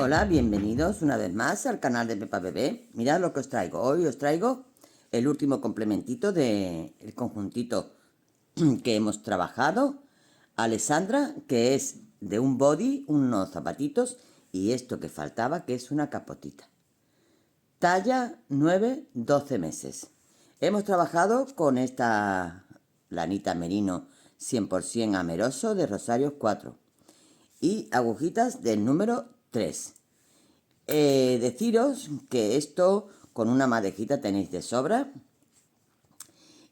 Hola, bienvenidos una vez más al canal de Pepa Bebé. Mirad lo que os traigo. Hoy os traigo el último complementito del conjuntito que hemos trabajado. Alessandra, que es de un body, unos zapatitos y esto que faltaba, que es una capotita. Talla 9-12 meses. Hemos trabajado con esta lanita merino 100% ameroso de Rosarios 4 y agujitas del número 3. Deciros que esto con una madejita tenéis de sobra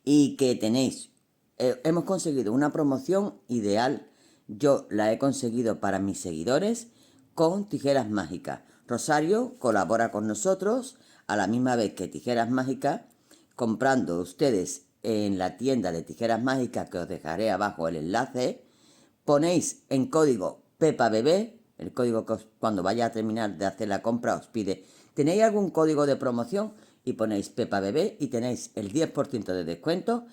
y que tenéis, hemos conseguido una promoción ideal. Yo la he conseguido para mis seguidores con tijeras mágicas. Rosario colabora con nosotros a la misma vez que Tijeras Mágicas, comprando ustedes en la tienda de Tijeras Mágicas, que os dejaré abajo el enlace. Ponéis en código Pepa Bebé, el código que cuando vaya a terminar de hacer la compra os pide, ¿tenéis algún código de promoción? Y ponéis Pepa Bebé y tenéis el 10% de descuento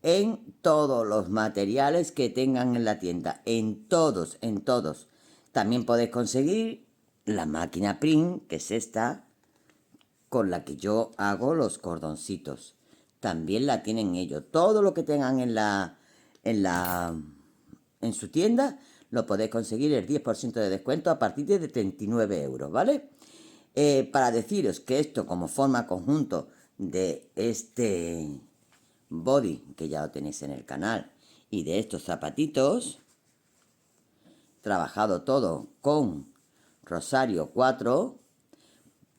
en todos los materiales que tengan en la tienda, en todos, en todos. También podéis conseguir la máquina print, que es esta, con la que yo hago los cordoncitos. También la tienen ellos. Todo lo que tengan en su tienda lo podéis conseguir el 10% de descuento a partir de 39 euros, ¿vale? Para deciros que esto, como forma conjunto de este body, que ya lo tenéis en el canal, y de estos zapatitos, trabajado todo con Rosario 4,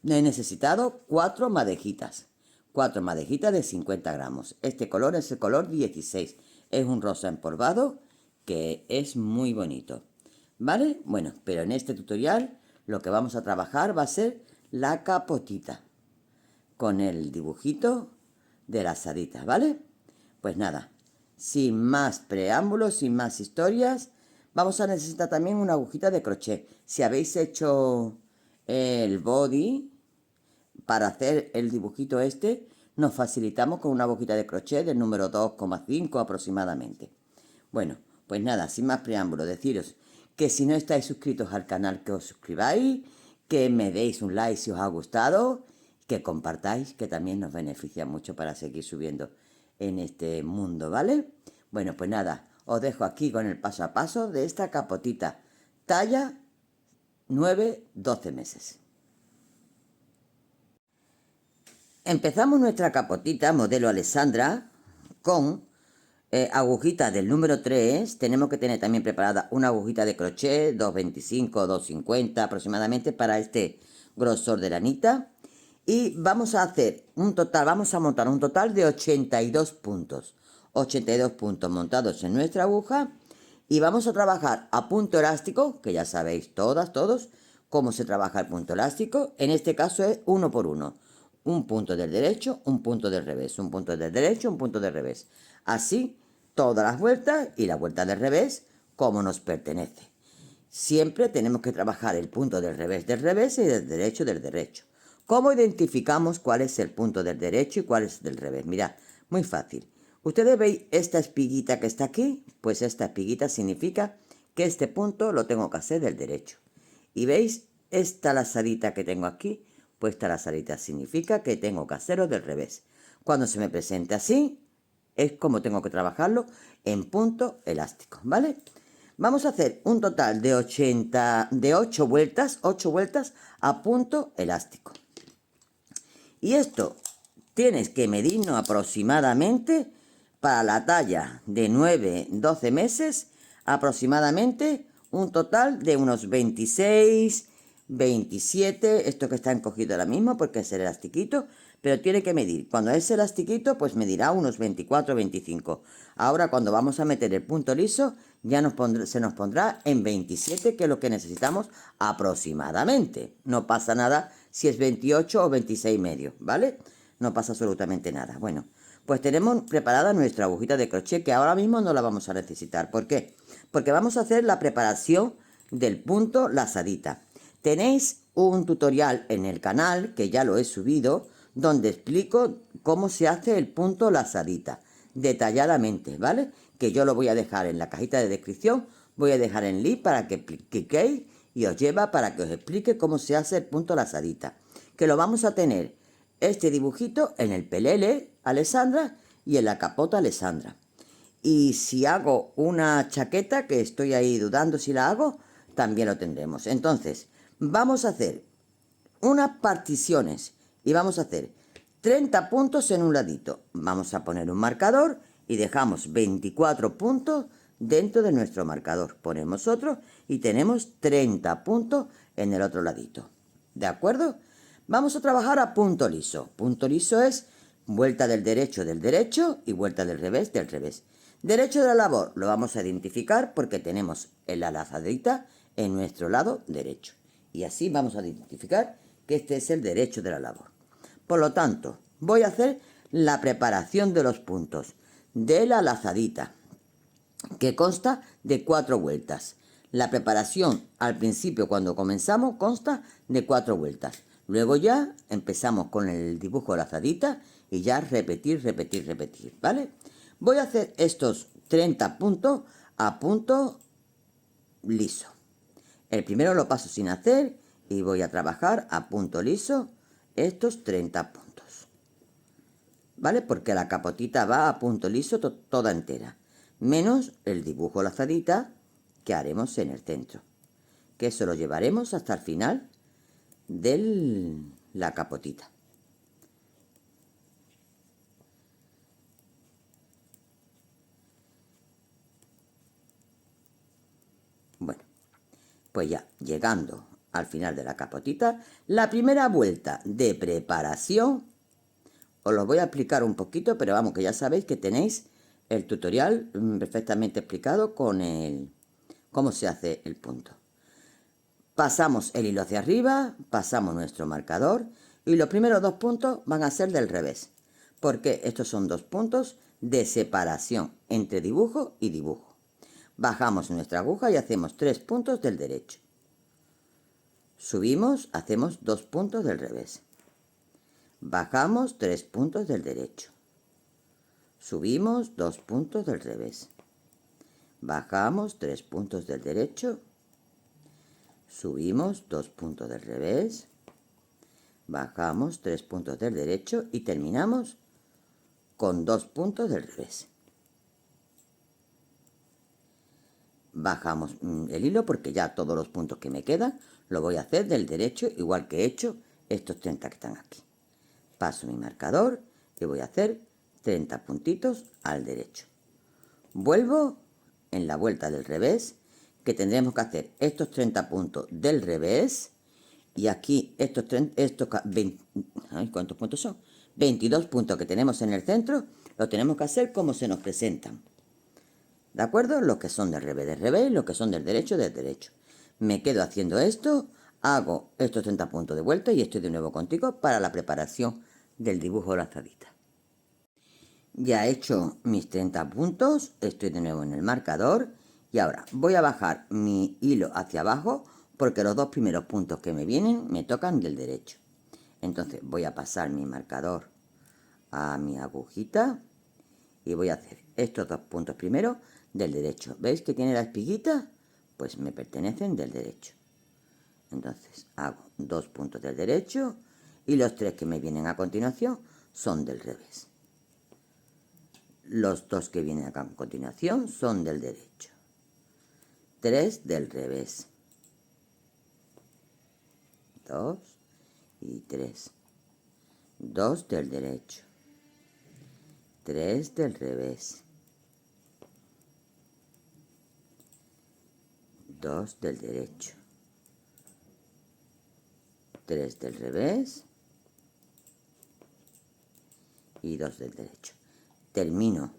he necesitado 4 madejitas. 4 madejitas de 50 gramos. Este color es el color 16. Es un rosa empolvado que es muy bonito, ¿vale? Bueno, pero en este tutorial lo que vamos a trabajar va a ser la capotita con el dibujito de las haditas, ¿vale? Pues nada, sin más preámbulos, sin más historias, vamos a necesitar también una agujita de crochet. Si habéis hecho el body para hacer el dibujito este, nos facilitamos con una agujita de crochet del número 2,5 aproximadamente. Bueno, pues nada, sin más preámbulos, deciros que si no estáis suscritos al canal, que os suscribáis, que me deis un like si os ha gustado, que compartáis, que también nos beneficia mucho para seguir subiendo en este mundo, ¿vale? Bueno, pues nada, os dejo aquí con el paso a paso de esta capotita, talla 9-12 meses. Empezamos nuestra capotita modelo Alessandra con agujitas del número 3. Tenemos que tener también preparada una agujita de crochet 2,25, 2,50 aproximadamente para este grosor de lanita. Y vamos a hacer un total, vamos a montar un total de 82 puntos. 82 puntos montados en nuestra aguja. Y vamos a trabajar a punto elástico, que ya sabéis todos, cómo se trabaja el punto elástico. En este caso es 1 por 1. Un punto del derecho, un punto del revés, un punto del derecho, un punto del revés. Así todas las vueltas y la vuelta del revés como nos pertenece. Siempre tenemos que trabajar el punto del revés y del derecho. ¿Cómo identificamos cuál es el punto del derecho y cuál es del revés? Mirad, muy fácil. ¿Ustedes veis esta espiguita que está aquí? Pues esta espiguita significa que este punto lo tengo que hacer del derecho. ¿Y veis esta lazadita que tengo aquí? Pues esta lazadita significa que tengo que hacerlo del revés. Cuando se me presente así, es como tengo que trabajarlo en punto elástico, ¿vale? Vamos a hacer un total de 8 vueltas a punto elástico. Y esto tienes que medirnos aproximadamente para la talla de 9-12 meses, aproximadamente un total de unos 26, 27, esto que está encogido ahora mismo porque es el elastiquito, pero tiene que medir, cuando es elastiquito pues medirá unos 24, 25. Ahora cuando vamos a meter el punto liso ya se nos pondrá en 27, que es lo que necesitamos aproximadamente. No pasa nada si es 28 o 26 medio, ¿vale? No pasa absolutamente nada. Bueno, pues tenemos preparada nuestra agujita de crochet, que ahora mismo no la vamos a necesitar. ¿Por qué? Porque vamos a hacer la preparación del punto lazadita. Tenéis un tutorial en el canal, que ya lo he subido, donde explico cómo se hace el punto lazadita, detalladamente, ¿vale? Que yo lo voy a dejar en la cajita de descripción, voy a dejar el link para que cliquéis y os lleva para que os explique cómo se hace el punto lazadita. Que lo vamos a tener este dibujito en el pelele Alessandra y en la capota Alessandra. Y si hago una chaqueta, que estoy ahí dudando si la hago, también lo tendremos. Entonces, vamos a hacer unas particiones y vamos a hacer 30 puntos en un ladito. Vamos a poner un marcador y dejamos 24 puntos dentro de nuestro marcador. Ponemos otro y tenemos 30 puntos en el otro ladito. ¿De acuerdo? Vamos a trabajar a punto liso. Punto liso es vuelta del derecho y vuelta del revés. Derecho de la labor lo vamos a identificar porque tenemos la lazadita en nuestro lado derecho. Y así vamos a identificar que este es el derecho de la labor. Por lo tanto, voy a hacer la preparación de los puntos de la lazadita, que consta de 4 vueltas. La preparación al principio, cuando comenzamos, consta de 4 vueltas. Luego ya empezamos con el dibujo de lazadita y ya repetir, ¿vale? Voy a hacer estos 30 puntos a punto liso. El primero lo paso sin hacer y voy a trabajar a punto liso estos 30 puntos. ¿Vale? Porque la capotita va a punto liso toda entera. Menos el dibujo lazadita que haremos en el centro. Que eso lo llevaremos hasta el final de la capotita. Bueno, pues ya llegando al final de la capotita, la primera vuelta de preparación, os lo voy a explicar un poquito, pero vamos, que ya sabéis que tenéis el tutorial perfectamente explicado con cómo se hace el punto. Pasamos el hilo hacia arriba, pasamos nuestro marcador y los primeros 2 puntos van a ser del revés, porque estos son 2 puntos de separación entre dibujo y dibujo. Bajamos nuestra aguja y hacemos 3 puntos del derecho. Subimos, hacemos 2 puntos del revés. Bajamos 3 puntos del derecho. Subimos 2 puntos del revés. Bajamos 3 puntos del derecho. Subimos 2 puntos del revés. Bajamos 3 puntos del derecho y terminamos con 2 puntos del revés. Bajamos el hilo porque ya todos los puntos que me quedan lo voy a hacer del derecho, igual que he hecho estos 30 que están aquí. Paso mi marcador y voy a hacer 30 puntitos al derecho. Vuelvo en la vuelta del revés, que tendremos que hacer estos 30 puntos del revés y aquí ¿cuántos puntos son? 22 puntos que tenemos en el centro, lo tenemos que hacer como se nos presentan. ¿De acuerdo? Los que son del revés, los que son del derecho. Me quedo haciendo esto, hago estos 30 puntos de vuelta y estoy de nuevo contigo para la preparación del dibujo lazadita. Ya he hecho mis 30 puntos, estoy de nuevo en el marcador y ahora voy a bajar mi hilo hacia abajo porque los 2 primeros puntos que me vienen me tocan del derecho. Entonces voy a pasar mi marcador a mi agujita y voy a hacer estos 2 puntos primero del derecho. ¿Veis que tiene la espiguita? Pues me pertenecen del derecho. Entonces hago 2 puntos del derecho y los 3 que me vienen a continuación son del revés. Los 2 que vienen a continuación son del derecho. 3 del revés. 2 y 3. 2 del derecho. 3 del revés. 2 del derecho. 3 del revés. Y 2 del derecho. Termino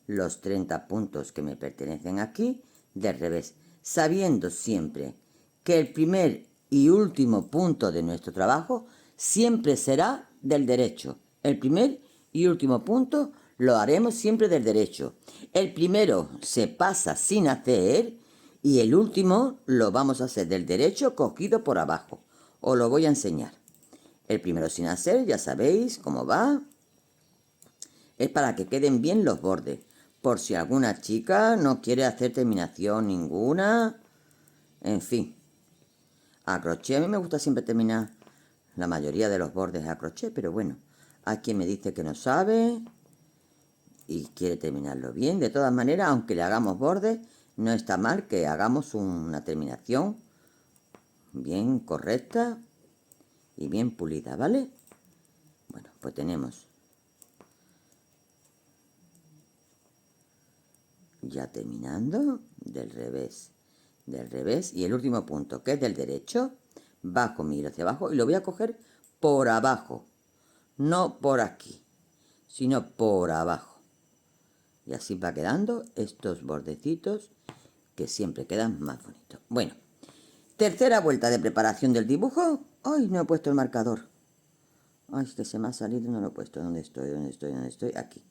los 30 puntos que me pertenecen aquí del revés, sabiendo siempre que el primer y último punto de nuestro trabajo siempre será del derecho. El primer y último punto lo haremos siempre del derecho. El primero se pasa sin hacer y el último lo vamos a hacer del derecho cogido por abajo. Os lo voy a enseñar. El primero sin hacer, ya sabéis cómo va. Es para que queden bien los bordes. Por si alguna chica no quiere hacer terminación ninguna. En fin, a crochet. A mí me gusta siempre terminar la mayoría de los bordes a crochet, pero bueno, hay quien me dice que no sabe y quiere terminarlo bien. De todas maneras, aunque le hagamos bordes, no está mal que hagamos una terminación bien correcta y bien pulida, ¿vale? Bueno, pues tenemos ya terminando del revés y el último punto, que es del derecho, bajo mi hilo hacia abajo y lo voy a coger por abajo, no por aquí, sino por abajo. Y así va quedando estos bordecitos que siempre quedan más bonitos. Bueno, tercera vuelta de preparación del dibujo. ¡Ay, no he puesto el marcador! ¡Ay, que se me ha salido! No lo he puesto. ¿Dónde estoy? ¿Dónde estoy? ¿Dónde estoy? Aquí.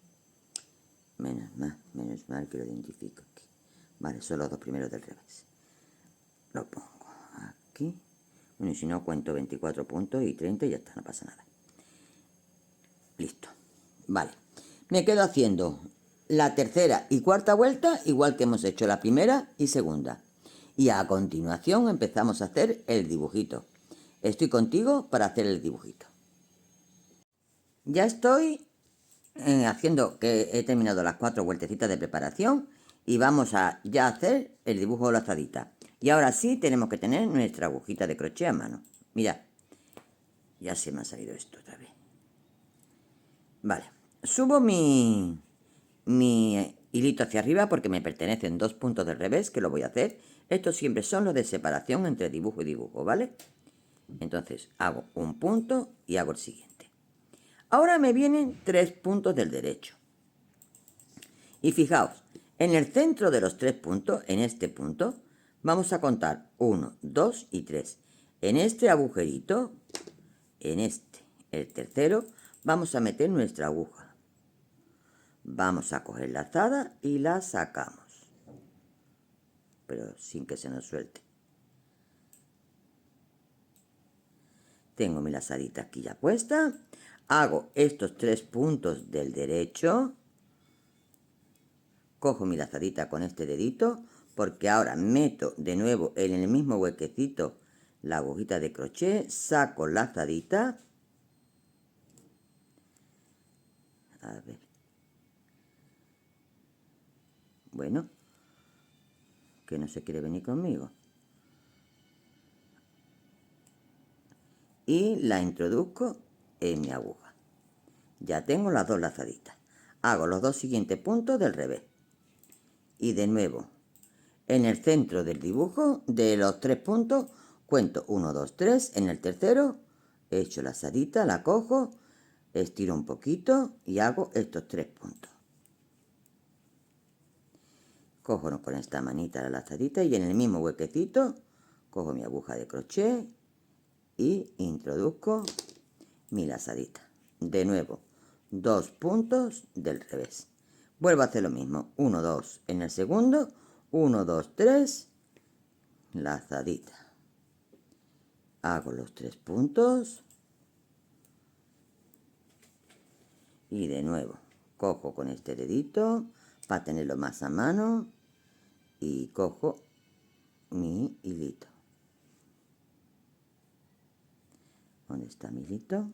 Menos mal que lo identifico aquí. Vale, son los dos primeros del revés. Lo pongo aquí. Bueno, y si no, cuento 24 puntos y 30 y ya está, no pasa nada. Listo. Vale. Me quedo haciendo la tercera y cuarta vuelta, igual que hemos hecho la primera y segunda. Y a continuación empezamos a hacer el dibujito. Estoy contigo para hacer el dibujito. Ya estoy haciendo que he terminado las 4 vueltecitas de preparación y vamos a ya hacer el dibujo de lazadita. Y ahora sí tenemos que tener nuestra agujita de crochet a mano. Mirad, ya se me ha salido esto otra vez. Vale, subo mi hilito hacia arriba porque me pertenecen 2 puntos del revés que lo voy a hacer. Estos siempre son los de separación entre dibujo y dibujo, ¿vale? Entonces hago un punto y hago el siguiente. Ahora me vienen 3 puntos del derecho. Y fijaos, en el centro de los 3 puntos, en este punto, vamos a contar 1, 2 y 3. En este agujerito, en este, el tercero, vamos a meter nuestra aguja. Vamos a coger la lazada y la sacamos, pero sin que se nos suelte. Tengo mi lazadita aquí ya puesta. Hago estos 3 puntos del derecho. Cojo mi lazadita con este dedito, porque ahora meto de nuevo en el mismo huequecito la agujita de crochet, saco lazadita. A ver. Bueno, que no se quiere venir conmigo. Y la introduzco en mi aguja. Ya tengo las 2 lazaditas. Hago los 2 siguientes puntos del revés. Y de nuevo, en el centro del dibujo, de los 3 puntos, cuento 1, 2, 3. En el tercero, echo la lazadita, la cojo, estiro un poquito y hago estos 3 puntos. Cojo con esta manita la lazadita y en el mismo huequecito cojo mi aguja de crochet y introduzco mi lazadita. De nuevo, 2 puntos del revés. Vuelvo a hacer lo mismo. 1, 2 en el segundo. 1, 2, 3. Lazadita. Hago los 3 puntos. Y de nuevo, cojo con este dedito para tenerlo más a mano. Y cojo mi hilito. ¿Dónde está mi hilito?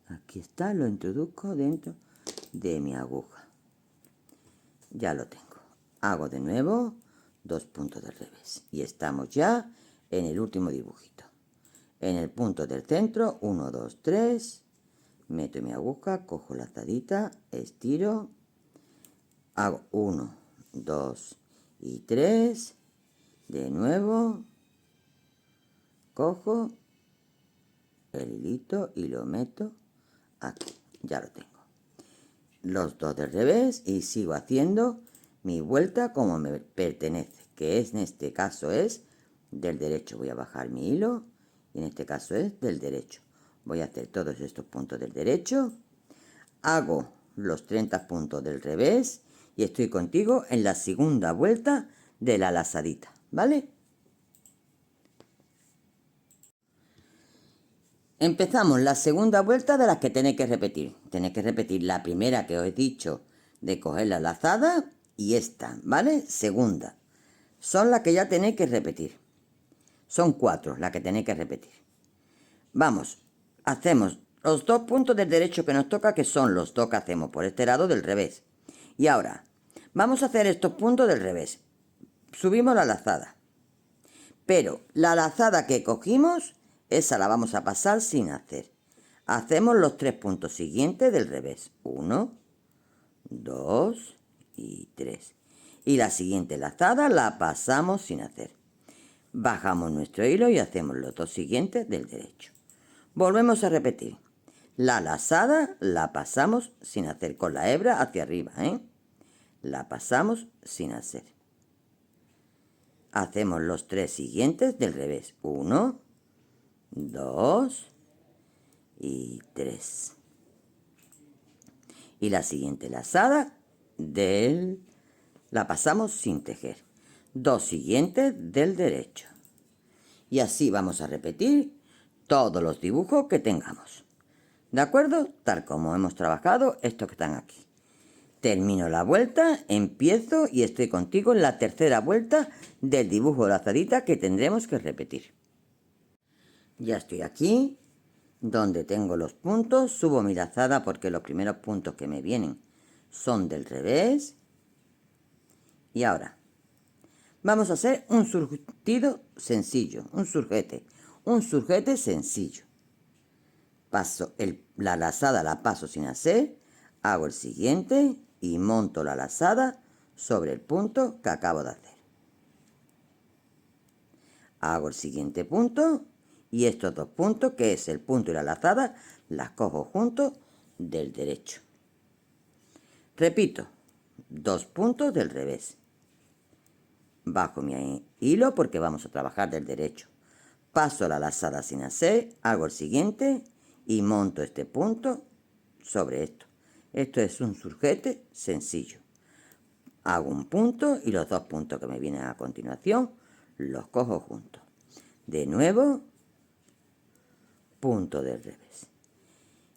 Aquí está, lo introduzco dentro de mi aguja. Ya lo tengo. Hago de nuevo 2 puntos del revés. Y estamos ya en el último dibujito. En el punto del centro, 1, 2, 3. Meto mi aguja, cojo la lazadita, estiro. Hago 1, 2 y 3. De nuevo. Cojo el hilito y lo meto aquí. Ya lo tengo. Los 2 del revés y sigo haciendo mi vuelta como me pertenece, que es, en este caso es del derecho. Voy a bajar mi hilo y en este caso es del derecho. Voy a hacer todos estos puntos del derecho. Hago los 30 puntos del revés y estoy contigo en la segunda vuelta de la lazadita, ¿vale? Empezamos la segunda vuelta de las que tenéis que repetir. Tenéis que repetir la primera que os he dicho de coger la lazada y esta, ¿vale? Segunda. son las que ya tenéis que repetir. Son 4 las que tenéis que repetir. Vamos, hacemos los 2 puntos del derecho que nos toca, que son los 2 que hacemos por este lado del revés. Y ahora, vamos a hacer estos puntos del revés. Subimos la lazada. Pero la lazada que cogimos, esa la vamos a pasar sin hacer. Hacemos los 3 puntos siguientes del revés. 1, 2 y 3. Y la siguiente lazada la pasamos sin hacer. Bajamos nuestro hilo y hacemos los 2 siguientes del derecho. Volvemos a repetir. La lazada la pasamos sin hacer, con la hebra hacia arriba, La pasamos sin hacer. Hacemos los 3 siguientes del revés. 1, 2 y 3. Y la siguiente lazada la pasamos sin tejer. 2 siguientes del derecho. Y así vamos a repetir todos los dibujos que tengamos. ¿De acuerdo? Tal como hemos trabajado estos que están aquí. Termino la vuelta, empiezo y estoy contigo en la tercera vuelta del dibujo de lazadita que tendremos que repetir. Ya estoy aquí, donde tengo los puntos, subo mi lazada porque los primeros puntos que me vienen son del revés. Y ahora, vamos a hacer un surtido sencillo, un surjete sencillo. Paso la lazada, la paso sin hacer, hago el siguiente y monto la lazada sobre el punto que acabo de hacer. Hago el siguiente punto y estos 2 puntos, que es el punto y la lazada, las cojo juntos del derecho. Repito, 2 puntos del revés. Bajo mi hilo porque vamos a trabajar del derecho. Paso la lazada sin hacer, hago el siguiente y monto este punto sobre esto. Esto es un surjete sencillo. Hago un punto y los 2 puntos que me vienen a continuación los cojo juntos. De nuevo, punto del revés.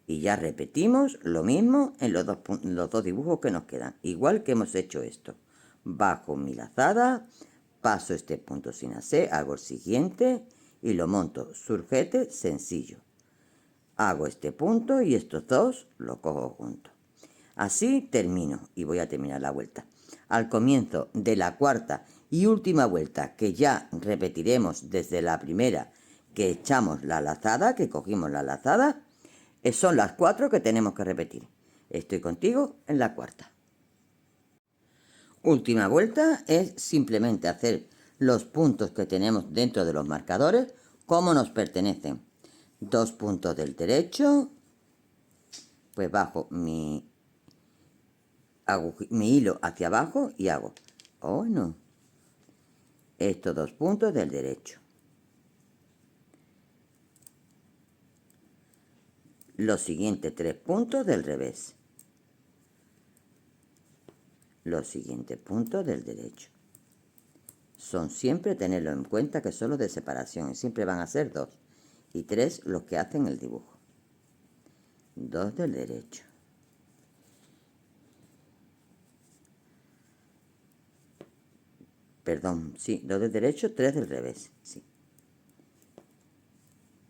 Y ya repetimos lo mismo en los dos dibujos que nos quedan. Igual que hemos hecho esto. Bajo mi lazada, paso este punto sin hacer, hago el siguiente y lo monto. Surjete sencillo. Hago este punto y estos 2 los cojo juntos. Así termino y voy a terminar la vuelta. Al comienzo de la cuarta y última vuelta, que ya repetiremos desde la primera que echamos la lazada, que cogimos la lazada, son las 4 que tenemos que repetir. Estoy contigo en la cuarta. Última vuelta es simplemente hacer los puntos que tenemos dentro de los marcadores como nos pertenecen. 2 puntos del derecho, pues bajo mi hilo hacia abajo y hago, estos 2 puntos del derecho. Los siguientes 3 puntos del revés. Los siguientes puntos del derecho. Son siempre, tenerlo en cuenta, que son los de separación. Y siempre van a ser 2. Y 3 los que hacen el dibujo. 2 del derecho. Perdón, sí, 2 del derecho, 3 del revés. Sí.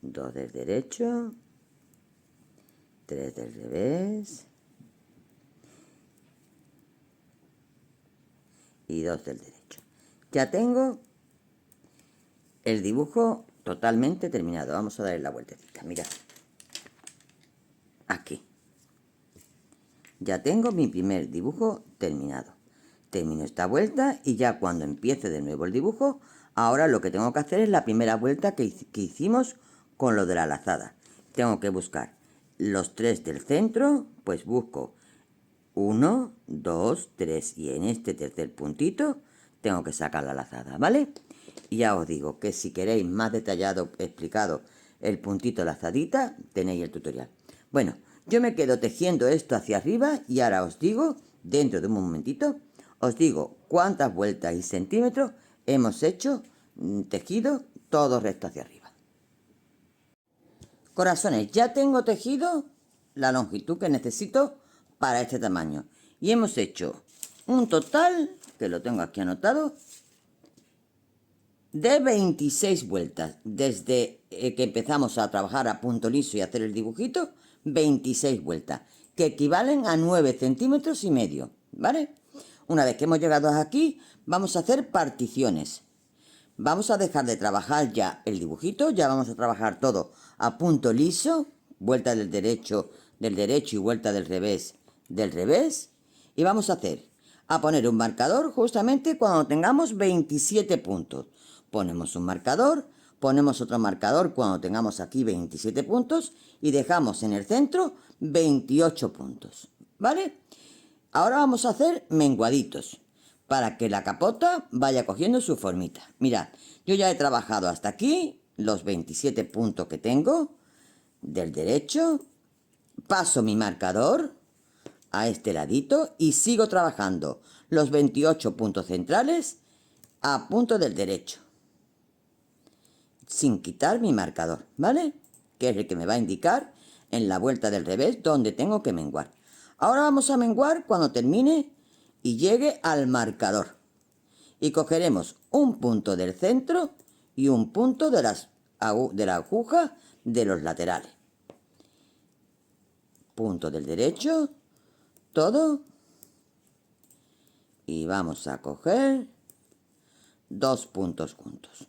2 del derecho, 3 del revés y 2 del derecho. Ya tengo el dibujo totalmente terminado. Vamos a darle la vueltecita, mirad. Aquí. Ya tengo mi primer dibujo terminado. Termino esta vuelta y ya cuando empiece de nuevo el dibujo, ahora lo que tengo que hacer es la primera vuelta que hicimos con lo de la lazada. Tengo que buscar los 3 del centro, pues busco 1, 2, 3 y en este tercer puntito tengo que sacar la lazada, ¿vale? Y ya os digo que si queréis más detallado explicado el puntito lazadita, tenéis el tutorial. Bueno, yo me quedo tejiendo esto hacia arriba y ahora os digo, dentro de un momentito, os digo cuántas vueltas y centímetros hemos hecho tejido todo recto hacia arriba. Corazones, ya tengo tejido la longitud que necesito para este tamaño. Y hemos hecho un total, que lo tengo aquí anotado, de 26 vueltas. Desde que empezamos a trabajar a punto liso y hacer el dibujito, 26 vueltas, que equivalen a 9 centímetros y medio, ¿vale? Una vez que hemos llegado hasta aquí, vamos a hacer particiones. Vamos a dejar de trabajar ya el dibujito, ya vamos a trabajar todo a punto liso, vuelta del derecho y vuelta del revés, y vamos a poner un marcador justamente cuando tengamos 27 puntos. Ponemos un marcador, ponemos otro marcador cuando tengamos aquí 27 puntos y dejamos en el centro 28 puntos, ¿vale? Ahora vamos a hacer menguaditos para que la capota vaya cogiendo su formita. Mirad, yo ya he trabajado hasta aquí los 27 puntos que tengo del derecho, paso mi marcador a este ladito y sigo trabajando los 28 puntos centrales a punto del derecho, sin quitar mi marcador, ¿vale? Que es el que me va a indicar en la vuelta del revés donde tengo que menguar. Ahora vamos a menguar cuando termine y llegue al marcador. Y cogeremos un punto del centro y un punto de la aguja de los laterales. Punto del derecho, todo. Y vamos a coger 2 puntos juntos.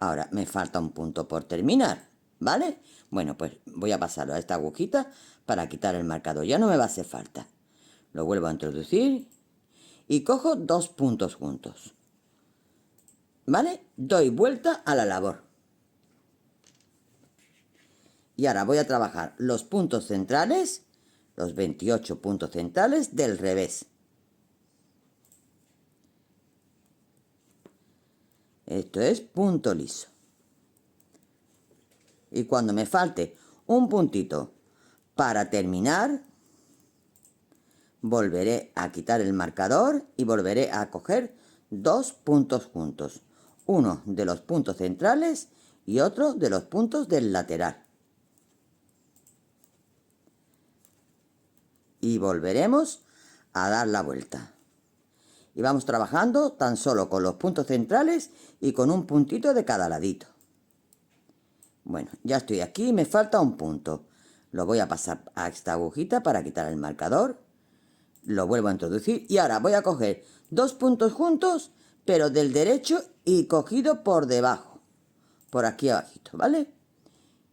Ahora me falta un punto por terminar, ¿vale? Bueno, pues voy a pasarlo a esta agujita para quitar el marcador. Ya no me va a hacer falta. Lo vuelvo a introducir y cojo 2 puntos juntos, ¿vale? Doy vuelta a la labor. Y ahora voy a trabajar los puntos centrales, los 28 puntos centrales del revés. Esto es punto liso. Y cuando me falte un puntito para terminar, volveré a quitar el marcador y volveré a coger 2 puntos juntos. Uno de los puntos centrales y otro de los puntos del lateral. Y volveremos a dar la vuelta. Y vamos trabajando tan solo con los puntos centrales y con un puntito de cada ladito. Bueno, ya estoy aquí, me falta un punto. Lo voy a pasar a esta agujita para quitar el marcador. Lo vuelvo a introducir y ahora voy a coger 2 puntos juntos, pero del derecho y cogido por debajo. Por aquí abajito, ¿vale?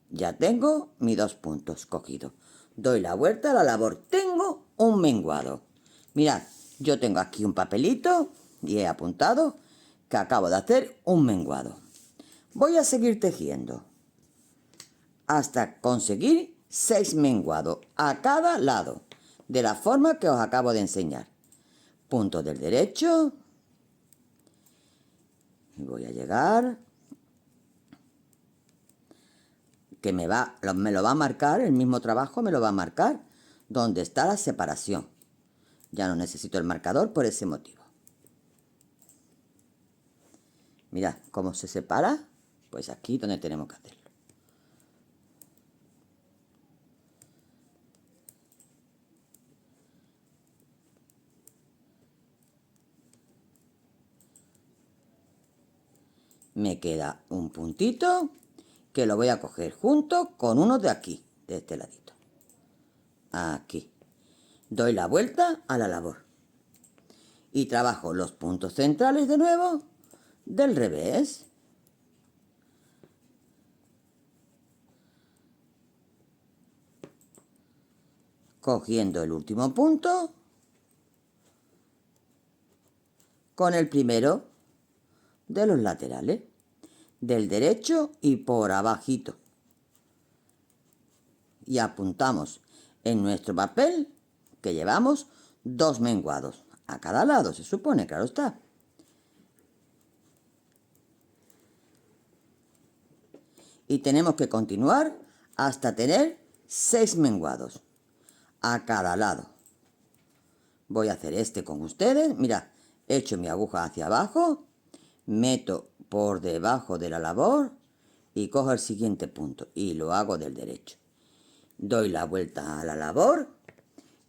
Ya tengo mis 2 puntos cogidos. Doy la vuelta a la labor. Tengo un menguado. Mirad, yo tengo aquí un papelito y he apuntado que acabo de hacer un menguado. Voy a seguir tejiendo hasta conseguir 6 menguados a cada lado, de la forma que os acabo de enseñar. Punto del derecho. Voy a llegar. Que me lo va a marcar, el mismo trabajo me lo va a marcar donde está la separación. Ya no necesito el marcador por ese motivo. Mirad cómo se separa, pues aquí donde tenemos que hacerlo. Me queda un puntito que lo voy a coger junto con uno de aquí, de este ladito. Aquí. Doy la vuelta a la labor. Y trabajo los puntos centrales de nuevo del revés. Cogiendo el último punto con el primero de los laterales, del derecho y por abajito. Y apuntamos en nuestro papel que llevamos 2 menguados a cada lado, se supone, claro está. Y tenemos que continuar hasta tener 6 menguados a cada lado. Voy a hacer este con ustedes. Mirad, echo mi aguja hacia abajo, meto por debajo de la labor y cojo el siguiente punto y lo hago del derecho. Doy la vuelta a la labor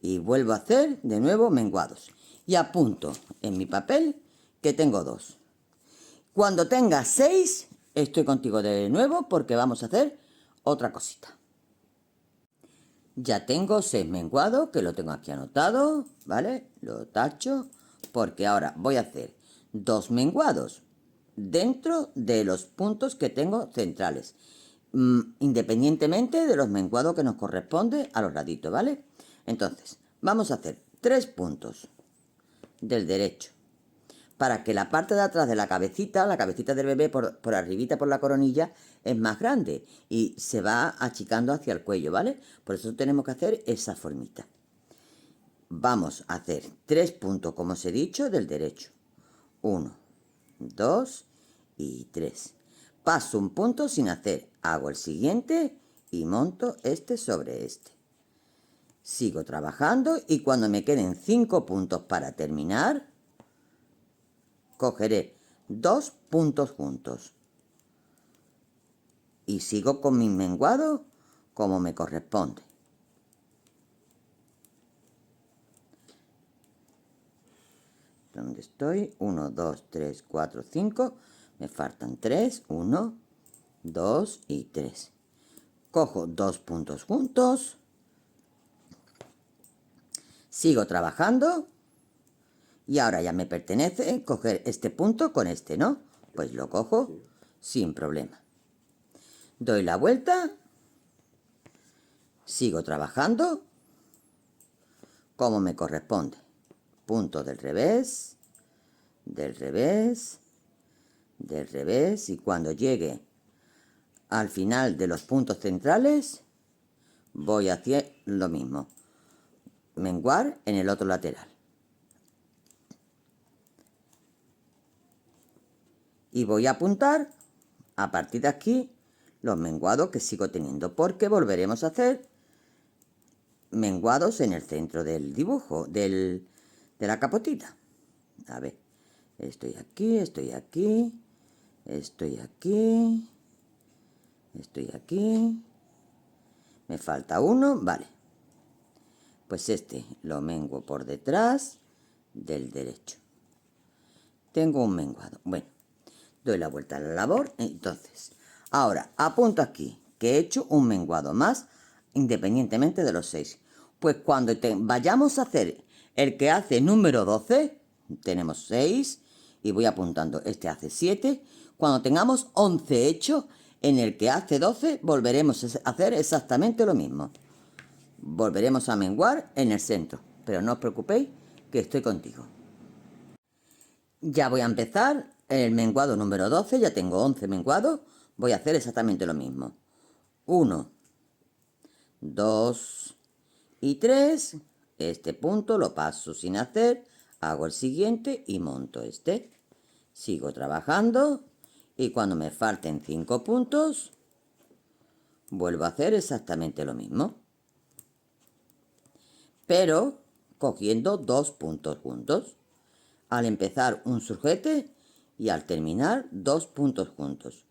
y vuelvo a hacer de nuevo menguados. Y apunto en mi papel que tengo 2. Cuando tenga 6, estoy contigo de nuevo porque vamos a hacer otra cosita. Ya tengo 6 menguados, que lo tengo aquí anotado, ¿vale? Lo tacho, porque ahora voy a hacer 2 menguados dentro de los puntos que tengo centrales, independientemente de los menguados que nos corresponde a los laditos, ¿vale? Entonces, vamos a hacer 3 puntos del derecho, para que la parte de atrás de la cabecita del bebé por arribita, por la coronilla, es más grande y se va achicando hacia el cuello, ¿vale? Por eso tenemos que hacer esa formita. Vamos a hacer 3 puntos, como os he dicho, del derecho. 1, 2 y 3. Paso un punto sin hacer, hago el siguiente y monto este sobre este. Sigo trabajando y cuando me queden 5 puntos para terminar, cogeré 2 puntos juntos y sigo con mis menguados como me corresponde. ¿Dónde estoy? 1, 2, 3, 4, 5. Me faltan 3. 1, 2 y 3. Cojo 2 puntos juntos. Sigo trabajando. Y ahora ya me pertenece coger este punto con este, ¿no? Pues lo cojo sin problema. Doy la vuelta. Sigo trabajando como me corresponde. Punto del revés, del revés, del revés. Y cuando llegue al final de los puntos centrales, voy a hacer lo mismo. Menguar en el otro lateral. Y voy a apuntar a partir de aquí los menguados que sigo teniendo, porque volveremos a hacer menguados en el centro del dibujo, de la capotita. A ver, estoy aquí, estoy aquí, estoy aquí, estoy aquí. Me falta uno, vale. Pues este lo menguo por detrás del derecho. Tengo un menguado. Bueno, doy la vuelta a la labor. Entonces, ahora apunto aquí que he hecho un menguado más, independientemente de los 6. Pues cuando vayamos a hacer el que hace número 12, tenemos 6 y voy apuntando, este hace 7. Cuando tengamos 11 hecho, en el que hace 12 volveremos a hacer exactamente lo mismo. Volveremos a menguar en el centro, pero no os preocupéis que estoy contigo. Ya voy a empezar el menguado número 12, ya tengo 11 menguados, voy a hacer exactamente lo mismo. 1, 2 y 3, este punto lo paso sin hacer, hago el siguiente y monto este. Sigo trabajando y cuando me falten 5 puntos, vuelvo a hacer exactamente lo mismo, pero cogiendo 2 puntos juntos. Al empezar un sujete y al terminar 2 puntos juntos,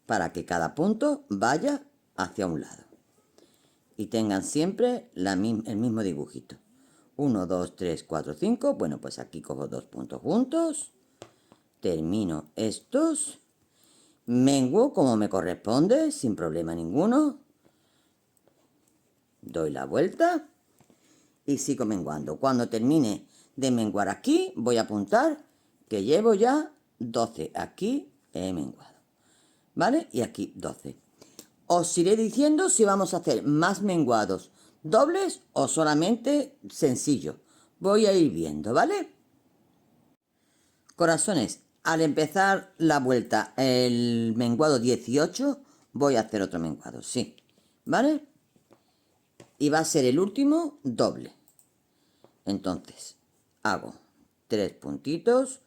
para que cada punto vaya hacia un lado y tengan siempre el mismo dibujito. 1, 2, 3, 4, 5. Bueno, pues aquí cojo 2 puntos juntos, termino estos, menguo como me corresponde sin problema ninguno, doy la vuelta y sigo menguando. Cuando termine de menguar aquí, voy a apuntar que llevo ya 12. Aquí he menguado, ¿vale? Y aquí 12. Os iré diciendo si vamos a hacer más menguados dobles o solamente sencillo. Voy a ir viendo, ¿vale? Corazones, al empezar la vuelta, el menguado 18, voy a hacer otro menguado, sí, ¿vale? Y va a ser el último doble. Entonces, hago 3 puntitos,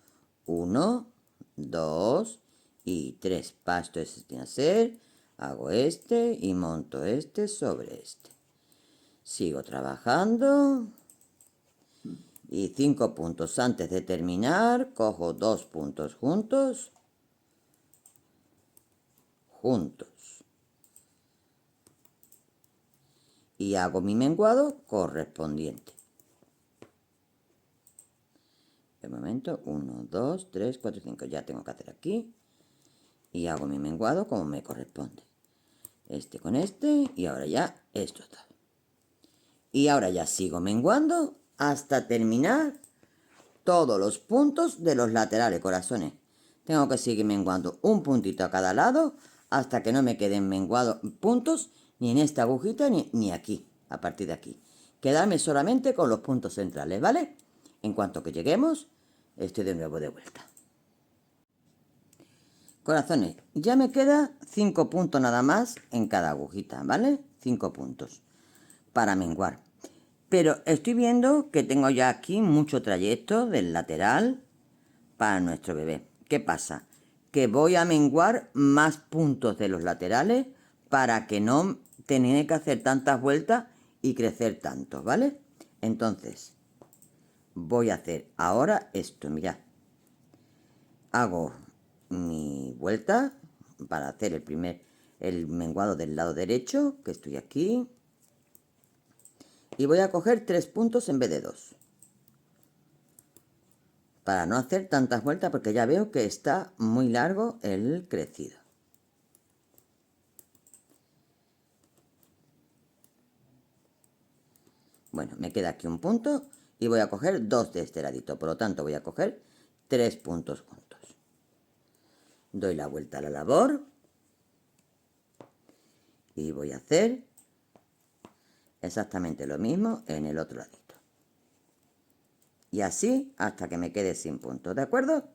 1, 2 y 3. Pasto este tiene que ser, hago este y monto este sobre este. Sigo trabajando y 5 puntos antes de terminar, cojo 2 puntos juntos, y hago mi menguado correspondiente. De momento, 1, 2, 3, 4, 5. Ya tengo que hacer aquí. Y hago mi menguado como me corresponde. Este con este. Y ahora ya esto está. Y ahora ya sigo menguando hasta terminar todos los puntos de los laterales, corazones. Tengo que seguir menguando un puntito a cada lado hasta que no me queden menguados puntos ni en esta agujita ni aquí, a partir de aquí. Quedarme solamente con los puntos centrales, ¿vale? En cuanto que lleguemos, estoy de nuevo de vuelta. Corazones, ya me queda 5 puntos nada más en cada agujita, ¿vale? 5 puntos para menguar. Pero estoy viendo que tengo ya aquí mucho trayecto del lateral para nuestro bebé. ¿Qué pasa? Que voy a menguar más puntos de los laterales para que no tenga que hacer tantas vueltas y crecer tanto, ¿vale? Entonces, voy a hacer ahora esto, mirad. Hago mi vuelta para hacer el menguado del lado derecho, que estoy aquí. Y voy a coger 3 puntos en vez de 2. Para no hacer tantas vueltas porque ya veo que está muy largo el crecido. Bueno, me queda aquí un punto y voy a coger 2 de este ladito. Por lo tanto, voy a coger 3 puntos juntos. Doy la vuelta a la labor y voy a hacer exactamente lo mismo en el otro ladito. Y así hasta que me quede sin puntos, ¿de acuerdo?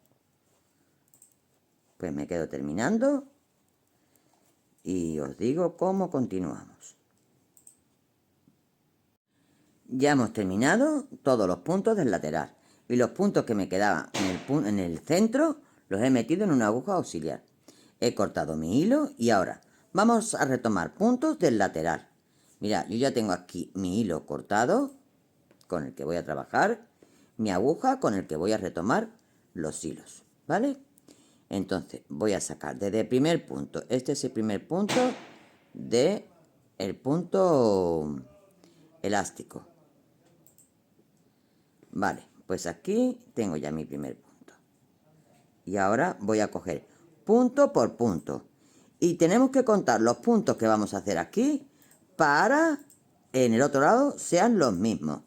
Pues me quedo terminando y os digo cómo continuamos. Ya hemos terminado todos los puntos del lateral y los puntos que me quedaban en el centro los he metido en una aguja auxiliar. He cortado mi hilo y ahora vamos a retomar puntos del lateral. Mirad, yo ya tengo aquí mi hilo cortado con el que voy a trabajar, mi aguja con el que voy a retomar los hilos, ¿vale? Entonces voy a sacar desde el primer punto. Este es el primer punto de el punto elástico. Vale, pues aquí tengo ya mi primer punto. Y ahora voy a coger punto por punto. Y tenemos que contar los puntos que vamos a hacer aquí para en el otro lado sean los mismos.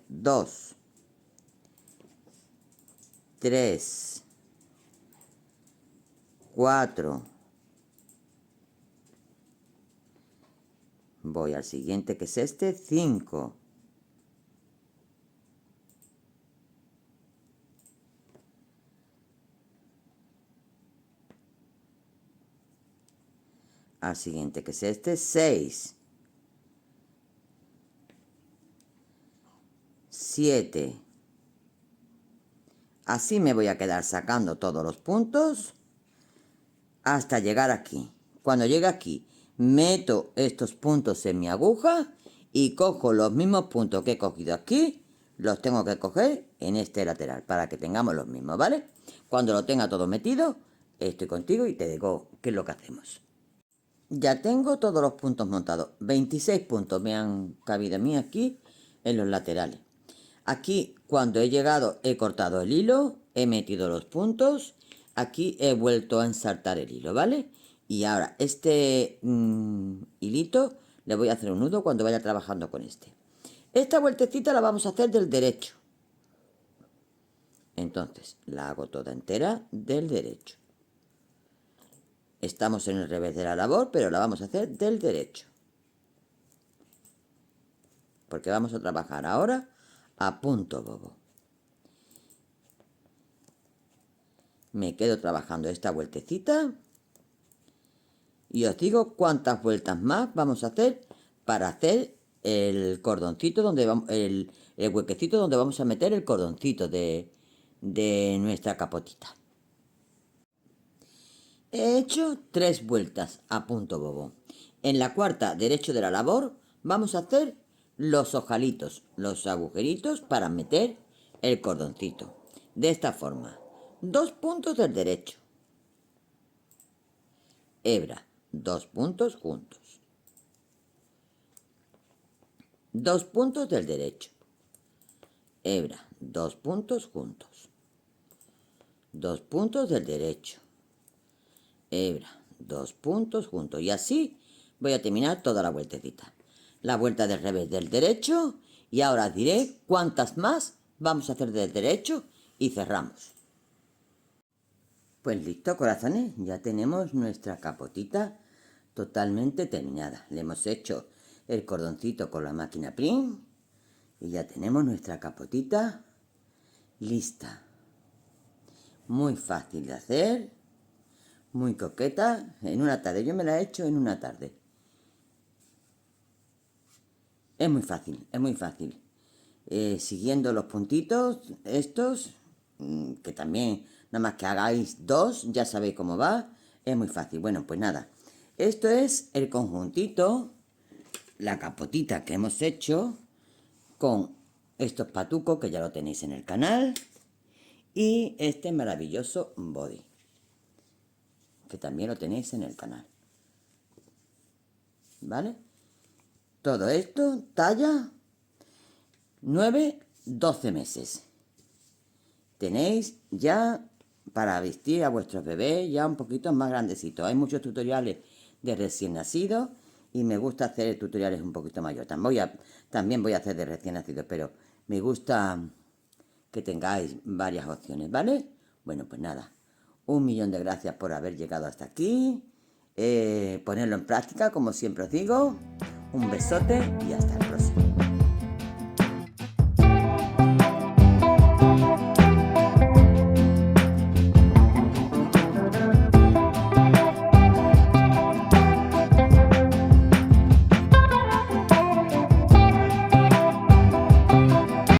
2, 3, 4. Voy al siguiente que es este, 5. Al siguiente que es este, 6. 7. Así me voy a quedar sacando todos los puntos hasta llegar aquí. Cuando llegue aquí, meto estos puntos en mi aguja y cojo los mismos puntos que he cogido aquí, los tengo que coger en este lateral para que tengamos los mismos, ¿vale? Cuando lo tenga todo metido, estoy contigo y te digo qué es lo que hacemos. Ya tengo todos los puntos montados. 26 puntos me han cabido a mí aquí en los laterales. Aquí, cuando he llegado, he cortado el hilo, he metido los puntos. Aquí he vuelto a ensartar el hilo, ¿vale? Y ahora, este hilito le voy a hacer un nudo cuando vaya trabajando con este. Esta vueltecita la vamos a hacer del derecho. Entonces, la hago toda entera del derecho. Estamos en el revés de la labor, pero la vamos a hacer del derecho. Porque vamos a trabajar ahora a punto bobo. Me quedo trabajando esta vueltecita y os digo cuántas vueltas más vamos a hacer para hacer el cordoncito donde vamos, el huequecito donde vamos a meter el cordoncito de nuestra capotita. He hecho 3 vueltas a punto bobo. En la cuarta, derecho de la labor, vamos a hacer los ojalitos, los agujeritos para meter el cordoncito. De esta forma, 2 puntos del derecho. Hebra, 2 puntos juntos. 2 puntos del derecho. hebra, 2 puntos juntos, 2 puntos del derecho, hebra, 2 puntos juntos, y así voy a terminar toda la vueltecita. La vuelta del revés del derecho, y ahora os diré cuántas más vamos a hacer del derecho y cerramos. Pues listo, corazones, ya tenemos nuestra capotita totalmente terminada. Le hemos hecho el cordoncito con la máquina print y ya tenemos nuestra capotita lista. Muy fácil de hacer, muy coqueta, en una tarde. Yo me la he hecho en una tarde. Es muy fácil, es muy fácil. Siguiendo los puntitos estos, que también nada más que hagáis 2, ya sabéis cómo va. Es muy fácil. Bueno, pues nada. Esto es el conjuntito, la capotita que hemos hecho con estos patucos que ya lo tenéis en el canal y este maravilloso body que también lo tenéis en el canal, ¿vale? Todo esto talla 9-12 meses. Tenéis ya para vestir a vuestros bebés ya un poquito más grandecitos. Hay muchos tutoriales de recién nacidos y me gusta hacer tutoriales un poquito mayores. También voy a hacer de recién nacidos, pero me gusta que tengáis varias opciones, ¿vale? Bueno, pues nada, 1.000.000 de gracias por haber llegado hasta aquí. Ponerlo en práctica, como siempre os digo. Un besote y hasta luego.